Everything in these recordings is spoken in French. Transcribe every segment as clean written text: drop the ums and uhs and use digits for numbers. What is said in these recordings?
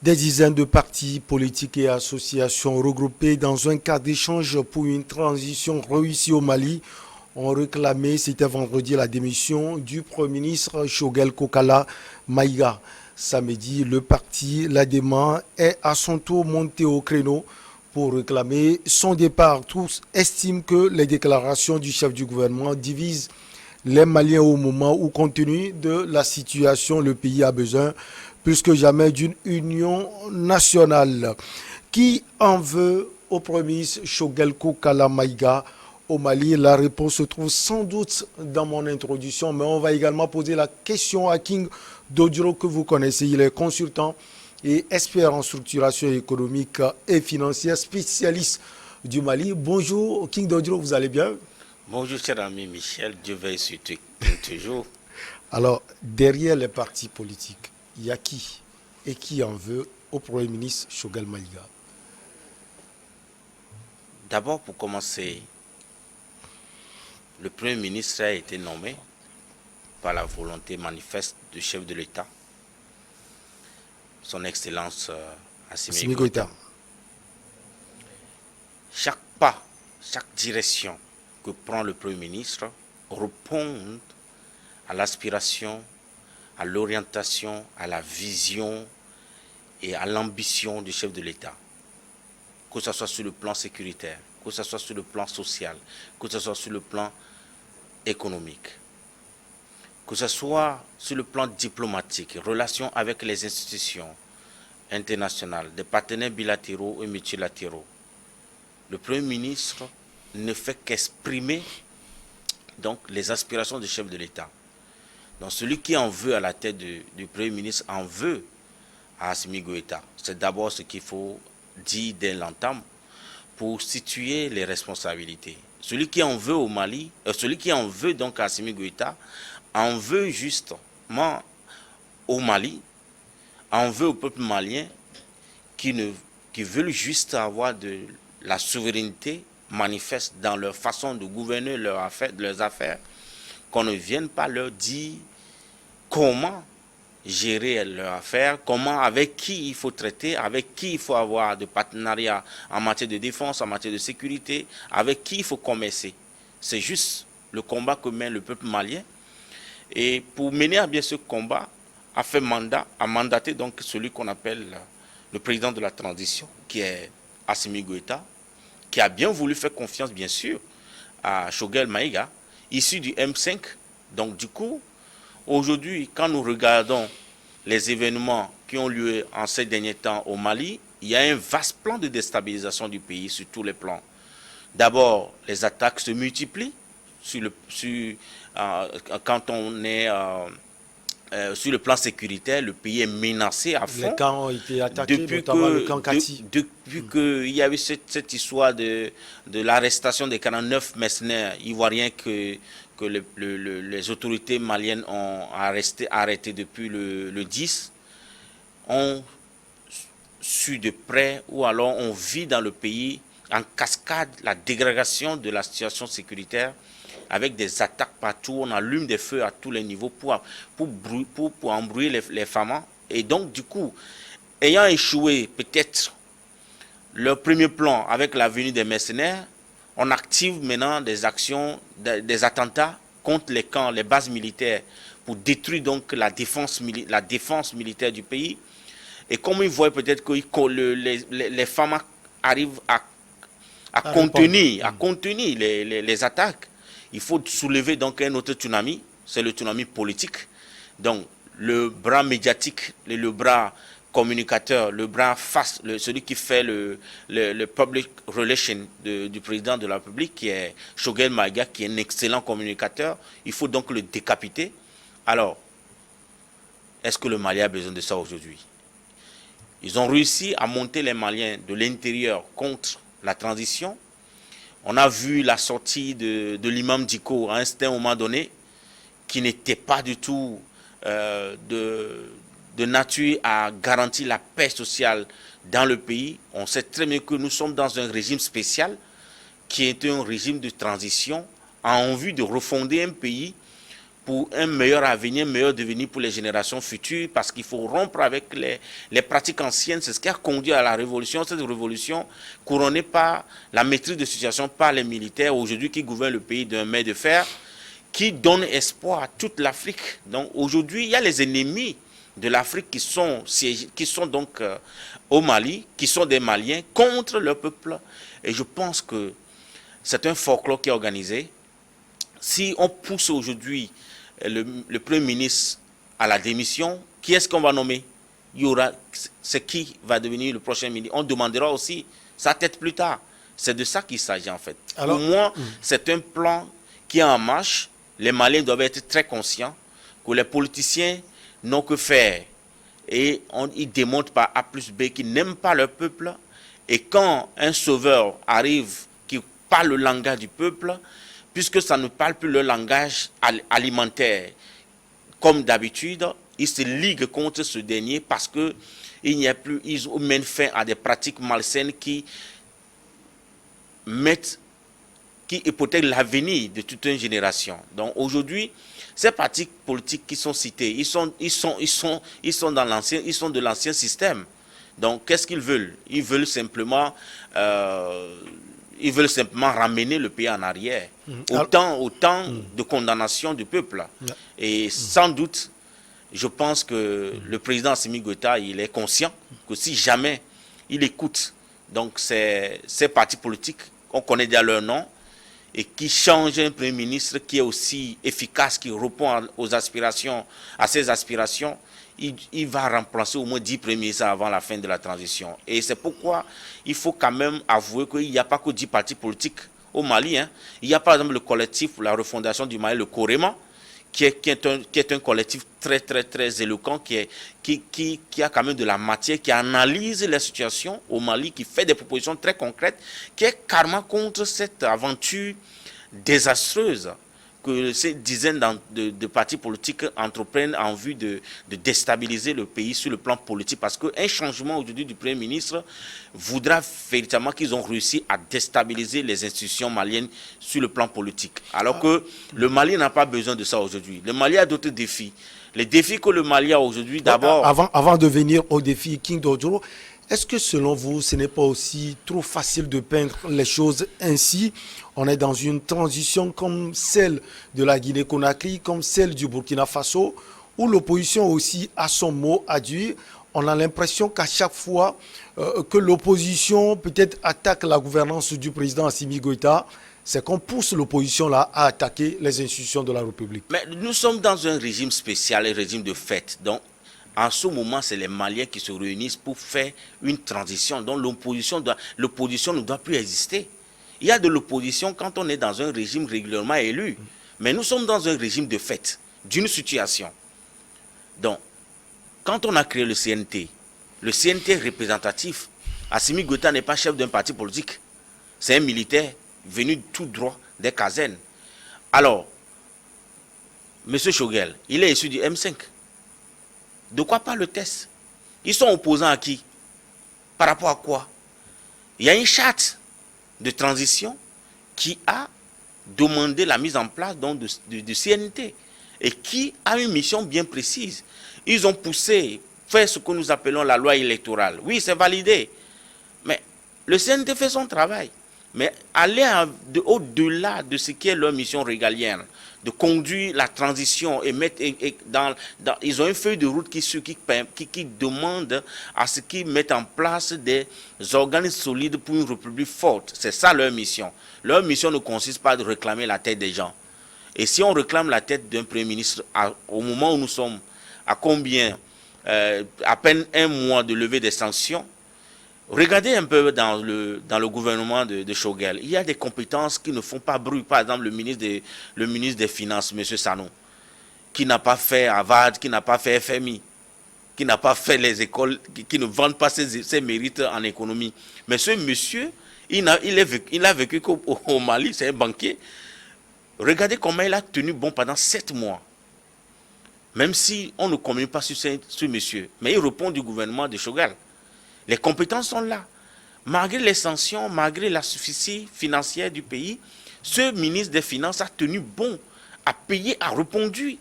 Des dizaines de partis politiques et associations regroupés dans un cadre d'échange pour une transition réussie au Mali ont réclamé, c'était vendredi, la démission du Premier ministre Choguel Kokala Maïga. Samedi, le parti L'Adéma est à son tour monté au créneau pour réclamer son départ. Tous estiment que les déclarations du chef du gouvernement divisent les Maliens au moment où, compte tenu de la situation, le pays a besoin plus que jamais d'une union nationale. Qui en veut au Premier ministre Choguel Kokala Maïga au Mali? La réponse se trouve sans doute dans mon introduction, mais on va également poser la question à King Dodjro que vous connaissez. Il est consultant et expert en structuration économique et financière, spécialiste du Mali. Bonjour King Dodjro, vous allez bien? Bonjour cher ami Michel, Dieu veille sur toi toujours. Alors, derrière les partis politiques, il y a qui? Et qui en veut au Premier ministre Choguel Maïga? D'abord pour commencer, le Premier ministre a été nommé par la volonté manifeste du chef de l'État, son Excellence Assimi Assimi Goïta. Goïta. Chaque pas, chaque direction que prend le Premier ministre répond à l'aspiration, à l'orientation, à la vision et à l'ambition du chef de l'État. Que ce soit sur le plan sécuritaire, que ce soit sur le plan social, que ce soit sur le plan économique, que ce soit sur le plan diplomatique, relations avec les institutions internationales, des partenaires bilatéraux et multilatéraux. Le Premier ministre ne fait qu'exprimer donc les aspirations du chef de l'État. Donc celui qui en veut à la tête du Premier ministre en veut à Assimi Goïta. C'est d'abord ce qu'il faut dire dès l'entame pour situer les responsabilités. Celui qui en veut au Mali, celui qui en veut donc à Assimi Goïta, en veut justement au Mali, en veut au peuple malien qui veulent juste avoir de la souveraineté manifeste dans leur façon de gouverner leurs affaires, qu'on ne vienne pas leur dire comment gérer leurs affaires, comment, avec qui il faut traiter, avec qui il faut avoir de partenariat en matière de défense, en matière de sécurité, avec qui il faut commercer. C'est juste le combat que mène le peuple malien. Et pour mener à bien ce combat, a mandaté donc celui qu'on appelle le président de la transition, qui est Assimi Goïta, qui a bien voulu faire confiance, bien sûr, à Choguel Maïga, issu du M5. Donc du coup, aujourd'hui, quand nous regardons les événements qui ont lieu en ces derniers temps au Mali, il y a un vaste plan de déstabilisation du pays sur tous les plans. D'abord, les attaques se multiplient quand on est sur le plan sécuritaire, le pays est menacé à Les fond. camps ont été attaqués, notamment le camp Kati. Depuis qu'il y a eu cette histoire de l'arrestation des 49 mercenaires ivoiriens que les autorités maliennes ont arrêté depuis le 10, ont su de près ou alors on vit dans le pays en cascade la dégradation de la situation sécuritaire avec des attaques partout, on allume des feux à tous les niveaux pour embrouiller les femmes. Et donc, du coup, ayant échoué peut-être leur premier plan avec la venue des mercenaires, on active maintenant des actions, des attentats contre les camps, les bases militaires, pour détruire donc la défense militaire du pays. Et comme ils voient peut-être que les femmes arrivent à contenir les attaques, il faut soulever donc un autre tsunami, c'est le tsunami politique. Donc le bras médiatique, le bras communicateur, le bras face, celui qui fait le public relation du président de la République, qui est Choguel Maïga, qui est un excellent communicateur, il faut donc le décapiter. Alors, est-ce que le Mali a besoin de ça aujourd'hui? Ils ont réussi à monter les Maliens de l'intérieur contre la transition. On a vu la sortie de l'imam Diko à un certain moment donné, qui n'était pas du tout de nature à garantir la paix sociale dans le pays. On sait très bien que nous sommes dans un régime spécial, qui est un régime de transition, en vue de refonder un pays pour un meilleur avenir, un meilleur devenir pour les générations futures, parce qu'il faut rompre avec les pratiques anciennes. C'est ce qui a conduit à la révolution, cette révolution couronnée par la maîtrise de situation par les militaires, aujourd'hui qui gouvernent le pays d'un main de fer, qui donne espoir à toute l'Afrique. Donc aujourd'hui, il y a les ennemis de l'Afrique qui sont donc au Mali, qui sont des Maliens contre leur peuple. Et je pense que c'est un folklore qui est organisé. Si on pousse aujourd'hui le Premier ministre à la démission, qui est-ce qu'on va nommer? C'est qui va devenir le prochain ministre? On demandera aussi sa tête plus tard. C'est de ça qu'il s'agit en fait. Alors, pour moi, c'est un plan qui est en marche. Les Maliens doivent être très conscients que les politiciens n'ont que faire. Et ils démontrent par A plus B qu'ils n'aiment pas leur peuple. Et quand un sauveur arrive qui parle le langage du peuple, puisque ça ne parle plus le langage alimentaire comme d'habitude, ils se liguent contre ce dernier parce que ils mènent fin à des pratiques malsaines qui hypothèquent l'avenir de toute une génération. Donc aujourd'hui, ces pratiques politiques qui sont citées, ils sont de l'ancien système. Donc qu'est-ce qu'ils veulent? Ils veulent simplement ramener le pays en arrière. Autant de condamnation du peuple. Et sans doute, je pense que le président Assimi Goïta, il est conscient que si jamais il écoute donc ces partis politiques, on connaît déjà leur nom, et qui change un Premier ministre qui est aussi efficace, qui répond à ses aspirations, il va remplacer au moins 10 premiers ministres avant la fin de la transition. Et c'est pourquoi il faut quand même avouer qu'il n'y a pas que 10 partis politiques au Mali. Il y a par exemple le collectif pour la refondation du Mali, le Corema, qui est un collectif très très très éloquent, qui a quand même de la matière, qui analyse la situation au Mali, qui fait des propositions très concrètes, qui est carrément contre cette aventure désastreuse que ces dizaines de partis politiques entreprennent en vue de déstabiliser le pays sur le plan politique. Parce qu'un changement aujourd'hui du Premier ministre voudra véritablement qu'ils ont réussi à déstabiliser les institutions maliennes sur le plan politique. Alors que le Mali n'a pas besoin de ça aujourd'hui. Le Mali a d'autres défis. Les défis que le Mali a aujourd'hui, d'abord... Avant de venir au défi King Dodjo, est-ce que selon vous, ce n'est pas aussi trop facile de peindre les choses ainsi? On est dans une transition comme celle de la Guinée-Conakry, comme celle du Burkina Faso, où l'opposition aussi a son mot à dire. On a l'impression qu'à chaque fois que l'opposition peut-être attaque la gouvernance du président Assimi Goïta, c'est qu'on pousse l'opposition là à attaquer les institutions de la République. Mais nous sommes dans un régime spécial, un régime de fête. Donc, en ce moment, c'est les Maliens qui se réunissent pour faire une transition dont l'opposition ne doit plus exister. Il y a de l'opposition quand on est dans un régime régulièrement élu. Mais nous sommes dans un régime de fait, d'une situation. Donc, quand on a créé le CNT représentatif, Assimi Goïta n'est pas chef d'un parti politique. C'est un militaire venu tout droit des casernes. Alors, M. Choguel, il est issu du M5. De quoi parle le test? Ils sont opposants à qui? Par rapport à quoi? Il y a une charte de transition qui a demandé la mise en place donc, de CNT et qui a une mission bien précise. Ils ont poussé, fait ce que nous appelons la loi électorale. Oui, c'est validé. Mais le CNT fait son travail. Mais aller au-delà de ce qui est leur mission régalienne, de conduire la transition et mettre ils ont une feuille de route qui demande à ce qu'ils mettent en place des organes solides pour une république forte. C'est ça leur mission. Leur mission ne consiste pas à réclamer la tête des gens. Et si on réclame la tête d'un Premier ministre au moment où nous sommes, à combien à peine un mois de levée des sanctions, regardez un peu dans le gouvernement de Choguel. Il y a des compétences qui ne font pas bruit. Par exemple, le ministre des Finances, M. Sano, qui n'a pas fait Harvard, qui n'a pas fait FMI, qui n'a pas fait les écoles, qui ne vendent pas ses mérites en économie. Mais ce monsieur, il a vécu au Mali, c'est un banquier. Regardez comment il a tenu bon pendant 7 mois. Même si on ne communique pas sur ce monsieur. Mais il répond du gouvernement de Choguel. Les compétences sont là. Malgré les sanctions, malgré la sufficie financière du pays, ce ministre des Finances a tenu bon a payé, a répondu,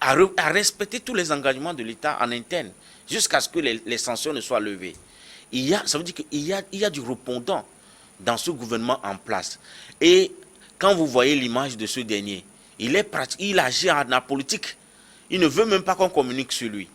a respecté tous les engagements de l'État en interne, jusqu'à ce que les sanctions ne soient levées. Ça veut dire qu'il y a du répondant dans ce gouvernement en place. Et quand vous voyez l'image de ce dernier, il agit en la politique. Il ne veut même pas qu'on communique sur lui.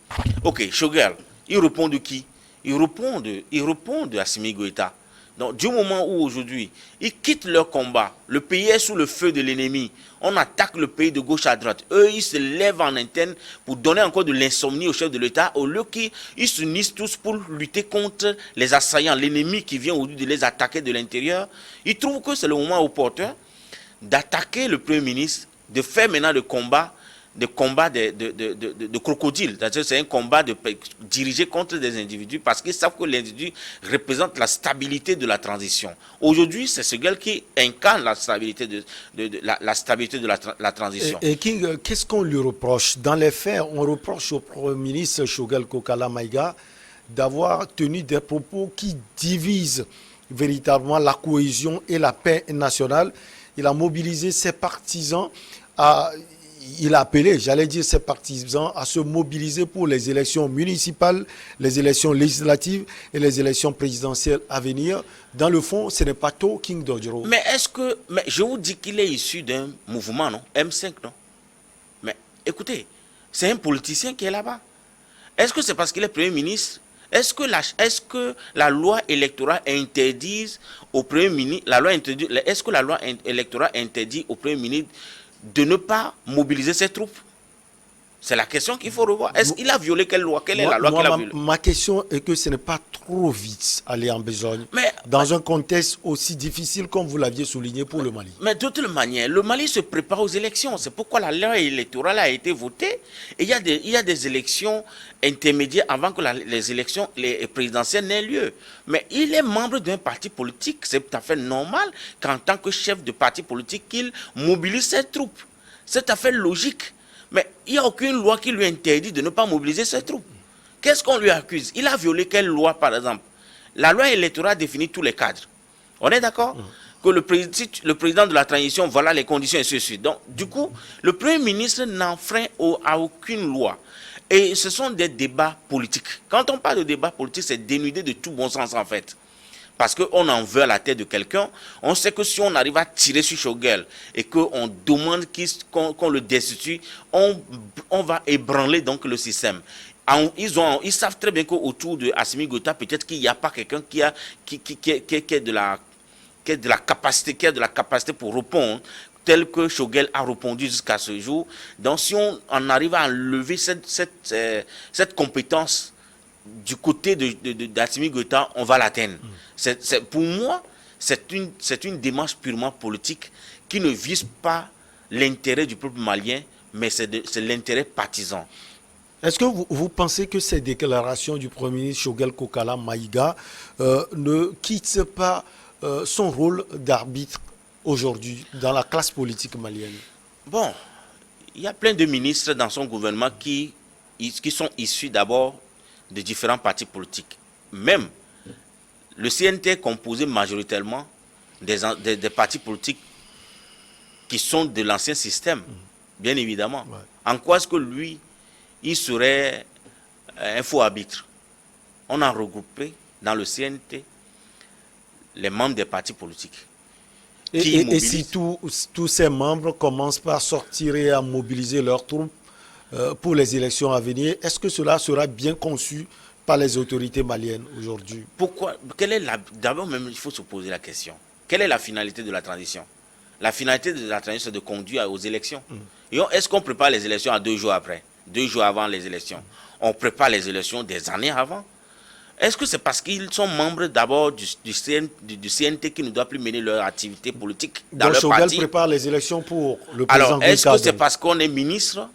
Ok, Choguel, il répond de qui? Il répond de Assimi Goïta. Donc, du moment où aujourd'hui, ils quittent leur combat, le pays est sous le feu de l'ennemi, on attaque le pays de gauche à droite. Eux, ils se lèvent en interne pour donner encore de l'insomnie au chef de l'État, au lieu qu'ils s'unissent tous pour lutter contre les assaillants, l'ennemi qui vient aujourd'hui de les attaquer de l'intérieur. Ils trouvent que c'est le moment opportun d'attaquer le Premier ministre, de faire maintenant le combat de crocodile. C'est un combat dirigé contre des individus parce qu'ils savent que l'individu représente la stabilité de la transition. Aujourd'hui, c'est ce gars qui incarne la stabilité de la transition. Et King, qu'est-ce qu'on lui reproche? Dans les faits, on reproche au Premier ministre Choguel Kokala Maïga d'avoir tenu des propos qui divisent véritablement la cohésion et la paix nationale. Il a mobilisé ses partisans il a appelé, j'allais dire, ses partisans à se mobiliser pour les élections municipales, les élections législatives et les élections présidentielles à venir. Dans le fond, ce n'est pas tôt, King Dodgero. Mais je vous dis qu'il est issu d'un mouvement, non? M5, non? Mais écoutez, c'est un politicien qui est là-bas. Est-ce que c'est parce qu'il est Premier ministre? Est-ce que la loi électorale interdit au Premier ministre, est-ce que la loi électorale interdit au Premier ministre de ne pas mobiliser ses troupes? C'est la question qu'il faut revoir. Est-ce qu'il a violé quelle loi? Quelle est la loi qu'il a violée? Ma question est que ce n'est pas trop vite aller en besogne dans un contexte aussi difficile comme vous l'aviez souligné pour le Mali. Mais de toute manière, le Mali se prépare aux élections. C'est pourquoi la loi électorale a été votée. Et il y a des élections intermédiaires avant que les élections présidentielles n'aient lieu. Mais il est membre d'un parti politique. C'est tout à fait normal qu'en tant que chef de parti politique, qu'il mobilise ses troupes. C'est tout à fait logique. Mais il n'y a aucune loi qui lui interdit de ne pas mobiliser ses troupes. Qu'est-ce qu'on lui accuse? Il a violé quelle loi, par exemple? La loi électorale définit tous les cadres. On est d'accord? Que le président de la transition, voilà les conditions et ceci. Donc, du coup, le Premier ministre n'enfreint à aucune loi. Et ce sont des débats politiques. Quand on parle de débat politique, c'est dénudé de tout bon sens, en fait. Parce qu'on en veut à la tête de quelqu'un, on sait que si on arrive à tirer sur Choguel et qu'on demande qu'on le destitue, on va ébranler donc le système. Ils savent très bien qu'autour de Assimi Goïta, peut-être qu'il n'y a pas quelqu'un qui a de la capacité pour répondre, tel que Choguel a répondu jusqu'à ce jour. Donc si on en arrive à enlever cette compétence du côté d'Assimi Goïta, on va l'atteindre. Pour moi, c'est une démarche purement politique qui ne vise pas l'intérêt du peuple malien, mais c'est l'intérêt partisan. Est-ce que vous pensez que ces déclarations du Premier ministre Choguel Kokala Maïga ne quittent pas son rôle d'arbitre aujourd'hui dans la classe politique malienne? Bon, il y a plein de ministres dans son gouvernement qui sont issus d'abord de différents partis politiques. Même le CNT est composé majoritairement des partis politiques qui sont de l'ancien système, bien évidemment. Ouais. En quoi est-ce que lui, il serait un faux arbitre? On a regroupé dans le CNT les membres des partis politiques. Et si tous ces membres commencent par sortir et à mobiliser leurs troupes pour les élections à venir, est-ce que cela sera bien conçu par les autorités maliennes aujourd'hui? Pourquoi? D'abord même, il faut se poser la question. Quelle est la finalité de la transition? La finalité de la transition, c'est de conduire aux élections. Et est-ce qu'on prépare les élections à 2 jours après, 2 jours avant les élections? On prépare les élections des années avant. Est-ce que c'est parce qu'ils sont membres d'abord du CNT qui ne doivent plus mener leur activité politique dans leur parti? Donc prépare les élections pour le président. Alors, est-ce que c'est parce qu'on est ministre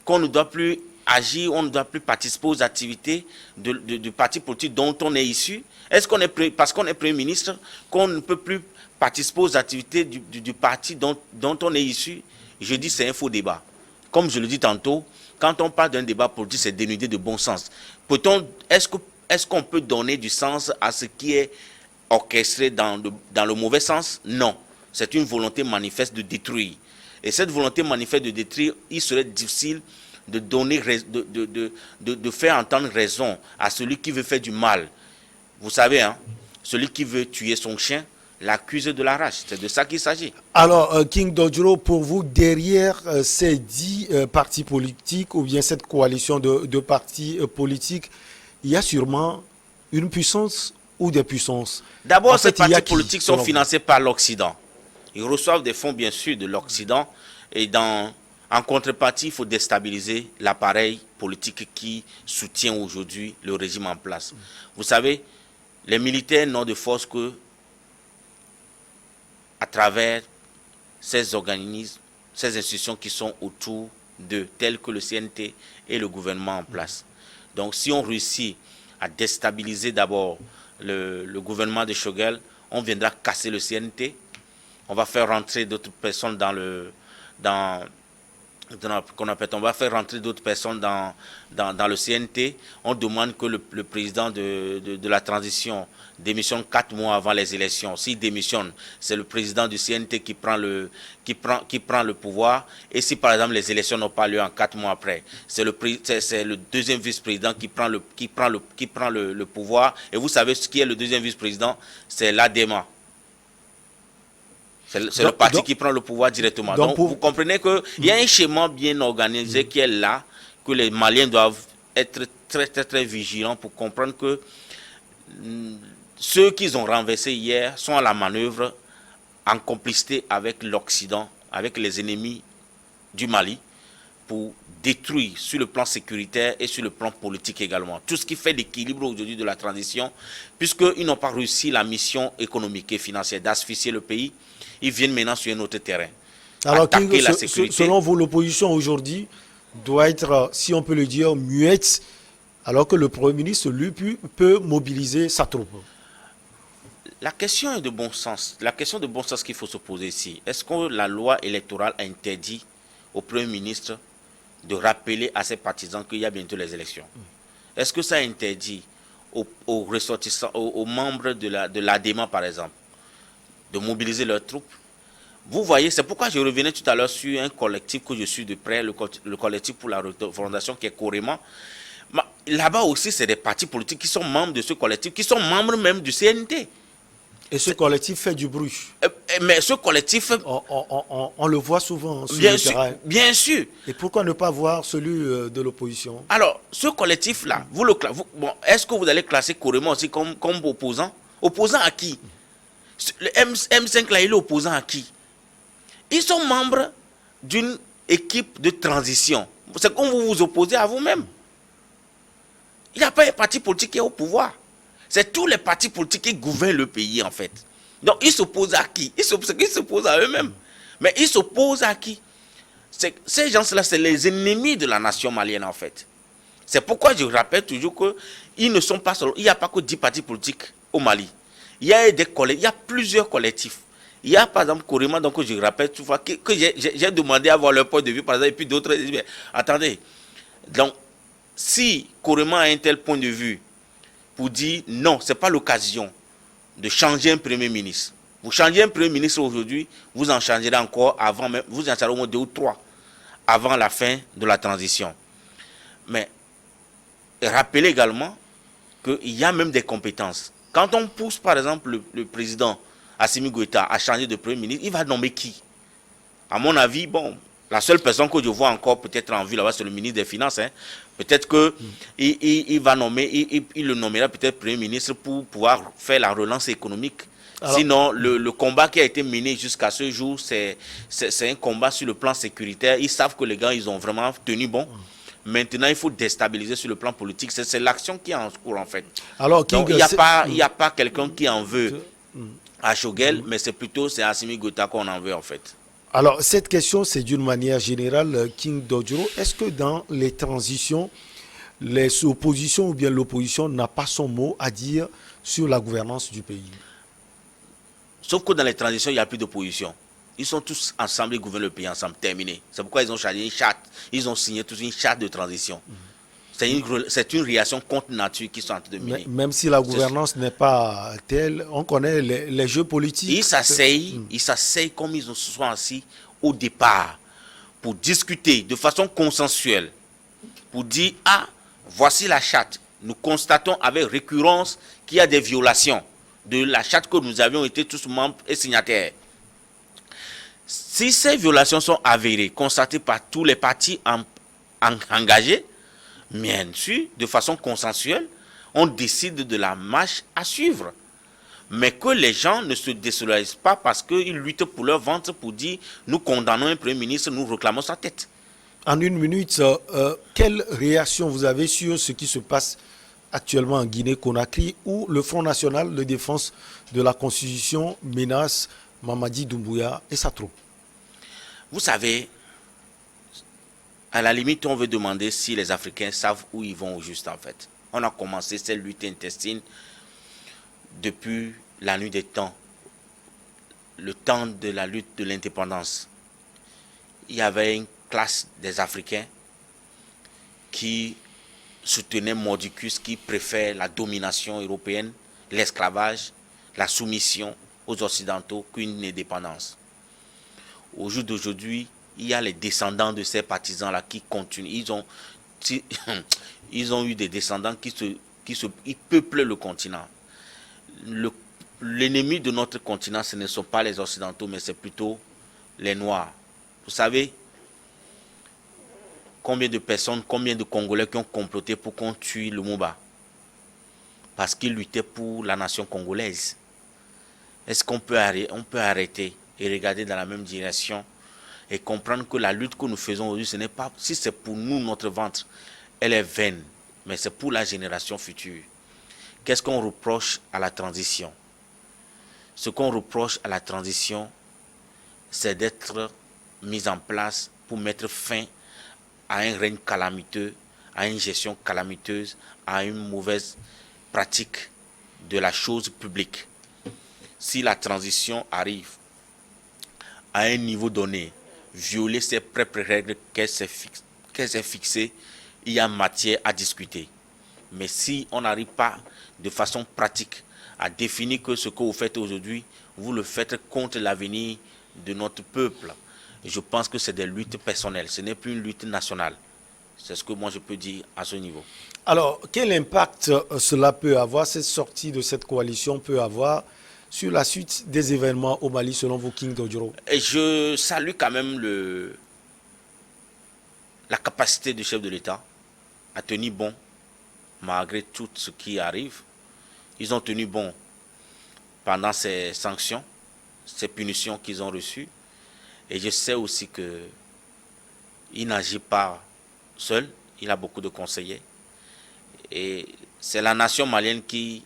qu'on ne doit plus agir, on ne doit plus participer aux activités du parti politique dont on est issu? Est-ce qu'on est parce qu'on est Premier ministre qu'on ne peut plus participer aux activités du parti dont on est issu? Je dis c'est un faux débat. Comme je le dis tantôt, quand on parle d'un débat politique, c'est dénudé de bon sens. Est-ce qu'on peut donner du sens à ce qui est orchestré dans le mauvais sens? Non. C'est une volonté manifeste de détruire. Et cette volonté manifeste de détruire, il serait difficile de donner, de faire entendre raison à celui qui veut faire du mal. Vous savez, hein, celui qui veut tuer son chien l'accuse de la rage. C'est de ça qu'il s'agit. Alors, King Dodjoro, pour vous, derrière ces 10 partis politiques ou bien cette coalition de partis politiques, il y a sûrement une puissance ou des puissances. D'abord, ces partis politiques sont financés par l'Occident. Ils reçoivent des fonds, bien sûr, de l'Occident. Et en contrepartie, il faut déstabiliser l'appareil politique qui soutient aujourd'hui le régime en place. Vous savez, les militaires n'ont de force que à travers ces organismes, ces institutions qui sont autour d'eux, telles que le CNT et le gouvernement en place. Donc, si on réussit à déstabiliser d'abord le gouvernement de Choguel, on viendra casser le CNT, on va faire rentrer d'autres personnes on va faire rentrer d'autres personnes dans le CNT. On demande que le président de la transition démissionne 4 mois avant les élections. S'il démissionne, c'est le président du CNT qui prend le pouvoir. Et si par exemple les élections n'ont pas lieu en 4 mois après, c'est le deuxième vice-président qui prend le pouvoir. Et vous savez ce qui est le deuxième vice-président? C'est l'ADEMA. C'est le parti qui prend le pouvoir directement. Donc vous comprenez qu'il y a un schéma bien organisé qui est là, que les Maliens doivent être très, très, très vigilants pour comprendre que ceux qu'ils ont renversés hier sont à la manœuvre en complicité avec l'Occident, avec les ennemis du Mali, pour détruire sur le plan sécuritaire et sur le plan politique également. Tout ce qui fait l'équilibre aujourd'hui de la transition, puisqu'ils n'ont pas réussi la mission économique et financière d'asphyxier le pays, ils viennent maintenant sur un autre terrain. Alors, selon vous, l'opposition aujourd'hui doit être, si on peut le dire, muette, alors que le Premier ministre, lui, peut mobiliser sa troupe. La question est de bon sens. La question de bon sens qu'il faut se poser ici. Est-ce que la loi électorale interdit au Premier ministre de rappeler à ses partisans qu'il y a bientôt les élections? Est-ce que ça interdit aux ressortissants, aux membres de l'ADEMA, par exemple, de mobiliser leurs troupes? Vous voyez, c'est pourquoi je revenais tout à l'heure sur un collectif que je suis de près, le collectif pour la refondation qui est Coréma. Là-bas aussi, c'est des partis politiques qui sont membres de ce collectif, qui sont membres même du CNT. Et ce collectif fait du bruit. Mais ce collectif... On le voit souvent sur le terrain. Bien sûr. Et pourquoi ne pas voir celui de l'opposition? Alors, ce collectif-là, est-ce que vous allez classer Coréma aussi comme opposant? Opposant à qui? Le M5 là, il est opposant à qui? Ils sont membres d'une équipe de transition. C'est comme vous vous opposez à vous-même. Il n'y a pas un parti politique qui est au pouvoir. C'est tous les partis politiques qui gouvernent le pays, en fait. Donc, ils s'opposent à qui? Ils s'opposent à eux-mêmes. Mais ils s'opposent à qui? Ces gens-là, c'est les ennemis de la nation malienne, en fait. C'est pourquoi je rappelle toujours qu'ils ne sont pas seuls. Il n'y a pas que 10 partis politiques au Mali. Il y a plusieurs collectifs. Il y a par exemple Coréma, donc je rappelle toutefois que j'ai demandé à avoir leur point de vue, par exemple, et puis d'autres disent, mais attendez, donc si Coréma a un tel point de vue pour dire non, ce n'est pas l'occasion de changer un Premier ministre. Vous changez un Premier ministre aujourd'hui, vous en changerez encore avant même, vous en changerez au moins 2 ou 3 avant la fin de la transition. Mais rappelez également qu'il y a même des compétences. Quand on pousse par exemple le président Assimi Goïta à changer de Premier ministre, il va nommer qui? À mon avis, la seule personne que je vois encore peut-être en vue là-bas, c'est le ministre des Finances. Hein. Peut-être qu'il va nommer, il le nommera peut-être Premier ministre pour pouvoir faire la relance économique. Alors, sinon, le combat qui a été mené jusqu'à ce jour, c'est un combat sur le plan sécuritaire. Ils savent que les gars, ils ont vraiment tenu bon. Maintenant, il faut déstabiliser sur le plan politique. C'est l'action qui est en cours, en fait. Alors, donc, il n'y a pas quelqu'un qui en veut à Choguel, mais c'est Assimi Goïta qu'on en veut, en fait. Alors, cette question, c'est d'une manière générale, King Dodjoro. Est-ce que dans les transitions, les oppositions ou bien l'opposition n'a pas son mot à dire sur la gouvernance du pays? Sauf que dans les transitions, il n'y a plus d'opposition. Ils sont tous ensemble, ils gouvernent le pays ensemble, terminé. C'est pourquoi ils ont changé une charte. Ils ont signé tous une charte de transition. C'est une réaction contre nature qui sont en train de mener. Même si la gouvernance n'est pas telle, on connaît les jeux politiques. Ils s'asseyent comme ils se sont assis au départ pour discuter de façon consensuelle, pour dire, ah, voici la charte. Nous constatons avec récurrence qu'il y a des violations de la charte que nous avions été tous membres et signataires. Si ces violations sont avérées, constatées par tous les partis engagés, bien sûr, de façon consensuelle, on décide de la marche à suivre. Mais que les gens ne se désolidarisent pas parce qu'ils luttent pour leur ventre pour dire nous condamnons un Premier ministre, nous réclamons sa tête. En une minute, quelle réaction vous avez sur ce qui se passe actuellement en Guinée-Conakry où le Front national de défense de la Constitution menace Mamadi Doumbouya et sa troupe? Vous savez, à la limite, on veut demander si les Africains savent où ils vont au juste en fait. On a commencé cette lutte intestine depuis la nuit des temps, le temps de la lutte de l'indépendance. Il y avait une classe des Africains qui soutenait Mordicus, qui préfère la domination européenne, l'esclavage, la soumission aux Occidentaux qu'une indépendance. Au jour d'aujourd'hui, il y a les descendants de ces partisans-là qui continuent. Ils ont eu des descendants ils peuplent le continent. L'ennemi de notre continent, ce ne sont pas les Occidentaux, mais c'est plutôt les Noirs. Vous savez combien de personnes, combien de Congolais qui ont comploté pour qu'on tue Lumumba? Parce qu'ils luttaient pour la nation congolaise. Est-ce qu'on peut arrêter et regarder dans la même direction et comprendre que la lutte que nous faisons aujourd'hui, ce n'est pas, si c'est pour nous, notre ventre, elle est vaine, mais c'est pour la génération future. Qu'est-ce qu'on reproche à la transition? Ce qu'on reproche à la transition, c'est d'être mise en place pour mettre fin à un règne calamiteux, à une gestion calamiteuse, à une mauvaise pratique de la chose publique. Si la transition arrive à un niveau donné, violer ses propres règles qu'elle s'est fixées, il y a matière à discuter. Mais si on n'arrive pas de façon pratique à définir que ce que vous faites aujourd'hui, vous le faites contre l'avenir de notre peuple, je pense que c'est des luttes personnelles, ce n'est plus une lutte nationale. C'est ce que moi je peux dire à ce niveau. Alors, quel impact cela peut avoir, cette sortie de cette coalition peut avoir sur la suite des événements au Mali, selon vous, King Dodjoro? Et je salue quand même la capacité du chef de l'État à tenir bon, malgré tout ce qui arrive. Ils ont tenu bon pendant ces sanctions, ces punitions qu'ils ont reçues. Et je sais aussi qu'il n'agit pas seul, il a beaucoup de conseillers. Et c'est la nation malienne qui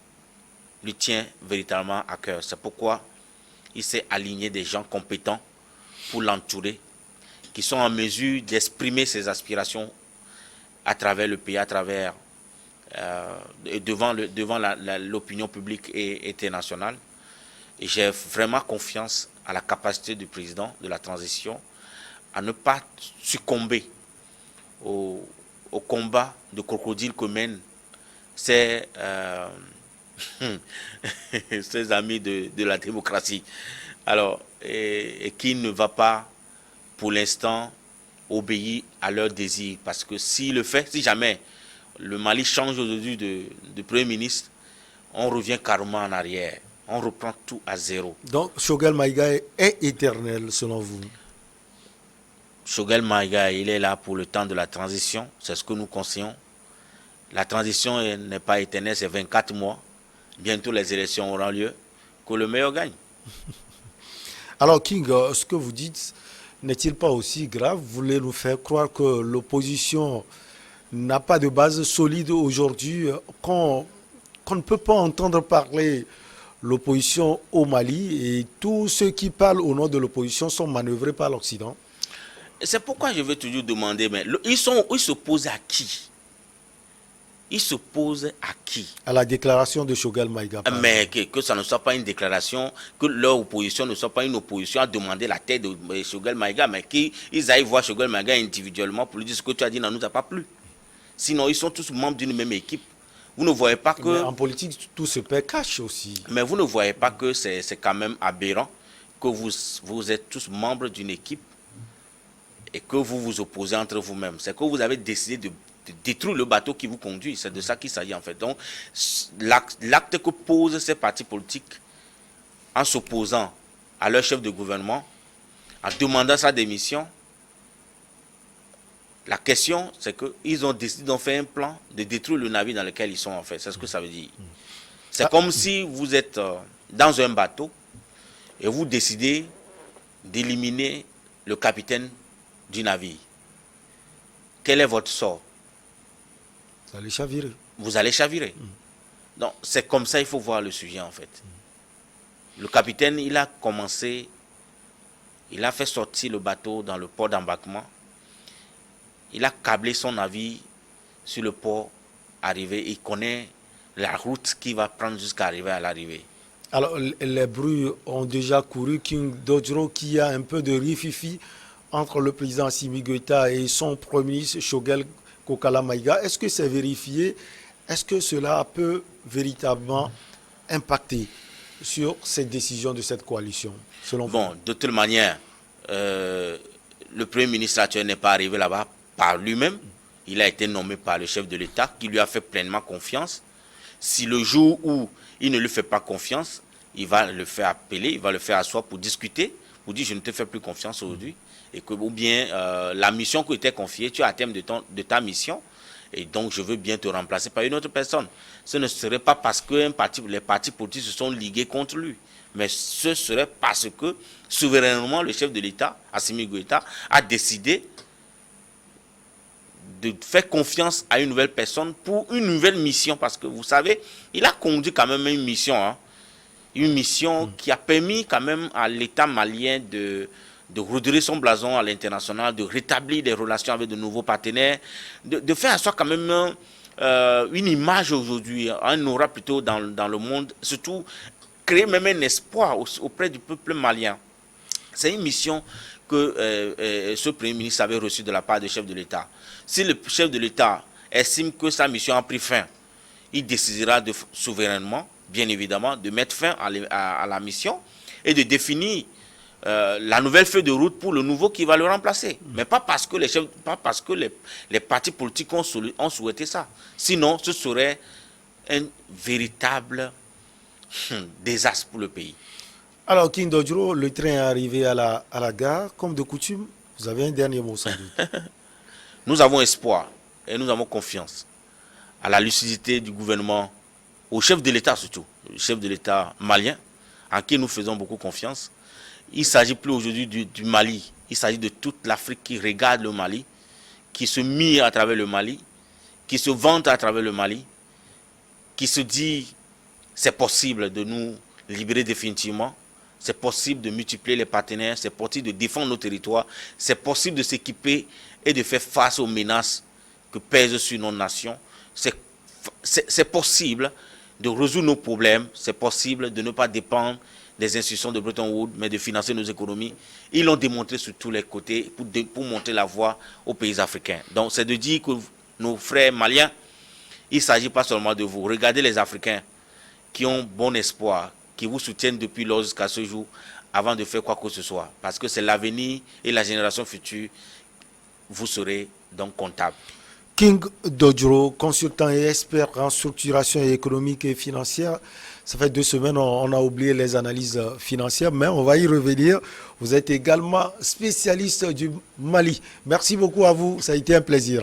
lui tient véritablement à cœur. C'est pourquoi il s'est aligné des gens compétents pour l'entourer, qui sont en mesure d'exprimer ses aspirations à travers le pays, à travers devant l'opinion publique et internationale. Et j'ai vraiment confiance à la capacité du président de la transition à ne pas succomber au combat de crocodile que mènent ces amis de la démocratie. Alors, et qui ne va pas, pour l'instant, obéir à leurs désirs. Parce que s'il le fait, si jamais le Mali change aujourd'hui de Premier ministre, on revient carrément en arrière. On reprend tout à zéro. Donc, Choguel Maïga est éternel, selon vous? Choguel Maïga, il est là pour le temps de la transition. C'est ce que nous conseillons. La transition n'est pas éternelle, c'est 24 mois. Bientôt, les élections auront lieu. Que le meilleur gagne. Alors, King, ce que vous dites n'est-il pas aussi grave? Vous voulez nous faire croire que l'opposition n'a pas de base solide aujourd'hui, qu'on ne peut pas entendre parler l'opposition au Mali et tous ceux qui parlent au nom de l'opposition sont manœuvrés par l'Occident? C'est pourquoi je veux toujours demander, mais ils s'opposent à qui? Ils s'opposent à qui? À la déclaration de Choguel Maïga. Mais que ça ne soit pas une déclaration, que leur opposition ne soit pas une opposition à demander la tête de Choguel Maïga, mais qu'ils aillent voir Choguel Maïga individuellement pour lui dire ce que tu as dit ne nous a pas plu. Sinon, ils sont tous membres d'une même équipe. Vous ne voyez pas que... Mais en politique, tout se paie cash aussi. Mais vous ne voyez pas que c'est quand même aberrant que vous êtes tous membres d'une équipe et que vous vous opposez entre vous-mêmes. C'est que vous avez décidé de détruire le bateau qui vous conduit. C'est de ça qu'il s'agit en fait. Donc, l'acte que posent ces partis politiques en s'opposant à leur chef de gouvernement, en demandant sa démission, la question, c'est qu'ils ont décidé d'en faire un plan de détruire le navire dans lequel ils sont en fait. C'est ce que ça veut dire. C'est comme si vous êtes dans un bateau et vous décidez d'éliminer le capitaine du navire. Quel est votre sort? Vous allez chavirer. Vous allez chavirer. Donc, c'est comme ça il faut voir le sujet en fait. Le capitaine, il a commencé, il a fait sortir le bateau dans le port d'embarquement. Il a câblé son navire sur le port arrivé. Il connaît la route qu'il va prendre jusqu'à arriver à l'arrivée. Alors, les bruits ont déjà couru. King Dodjro, qui a un peu de rififi entre le président Assimi Goïta et son premier ministre Choguel Kokala Maïga. Est-ce que c'est vérifié? Est-ce que cela peut véritablement impacter sur cette décision de cette coalition, selon vous? Bon, de toute manière, le Premier ministre actuel n'est pas arrivé là-bas par lui-même. Il a été nommé par le chef de l'État qui lui a fait pleinement confiance. Si le jour où il ne lui fait pas confiance, il va le faire appeler, il va le faire asseoir pour discuter, pour dire je ne te fais plus confiance aujourd'hui. Et que, ou bien la mission qui était confiée, tu as atteint de ta mission. Et donc, je veux bien te remplacer par une autre personne. Ce ne serait pas parce que les partis politiques se sont ligués contre lui. Mais ce serait parce que, souverainement, le chef de l'État, Assimi Goïta, a décidé de faire confiance à une nouvelle personne pour une nouvelle mission. Parce que, vous savez, il a conduit quand même une mission. Une mission qui a permis quand même à l'État malien de redorer son blason à l'international, de rétablir des relations avec de nouveaux partenaires, de faire à soi quand même une image aujourd'hui, un aura plutôt dans le monde, surtout créer même un espoir auprès du peuple malien. C'est une mission que ce Premier ministre avait reçue de la part du chef de l'État. Si le chef de l'État estime que sa mission a pris fin, il décidera souverainement, bien évidemment, de mettre fin à la mission et de définir la nouvelle feuille de route pour le nouveau qui va le remplacer. Mais pas parce que les partis politiques ont souhaité ça. Sinon, ce serait un véritable désastre pour le pays. Alors, King Dodjro, le train est arrivé à la gare. Comme de coutume, vous avez un dernier mot sans doute. Nous avons espoir et nous avons confiance à la lucidité du gouvernement, au chef de l'État surtout, le chef de l'État malien, en qui nous faisons beaucoup confiance. Il ne s'agit plus aujourd'hui du Mali, il s'agit de toute l'Afrique qui regarde le Mali, qui se mire à travers le Mali, qui se vante à travers le Mali, qui se dit c'est possible de nous libérer définitivement, c'est possible de multiplier les partenaires, c'est possible de défendre nos territoires, c'est possible de s'équiper et de faire face aux menaces que pèsent sur nos nations, c'est possible de résoudre nos problèmes, c'est possible de ne pas dépendre des institutions de Bretton Woods, mais de financer nos économies. Ils l'ont démontré sur tous les côtés pour montrer la voie aux pays africains. Donc c'est de dire que nos frères maliens, il ne s'agit pas seulement de vous. Regardez les Africains qui ont bon espoir, qui vous soutiennent depuis lors jusqu'à ce jour, avant de faire quoi que ce soit. Parce que c'est l'avenir et la génération future, vous serez donc comptable. King Dodjro, consultant et expert en structuration économique et financière. Ça fait 2 semaines, on a oublié les analyses financières, mais on va y revenir. Vous êtes également spécialiste du Mali. Merci beaucoup à vous, ça a été un plaisir.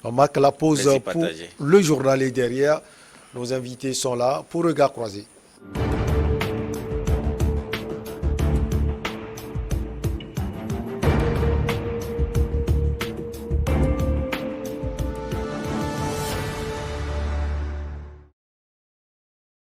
On marque la pause pour le journal et derrière, nos invités sont là pour Regard Croisé.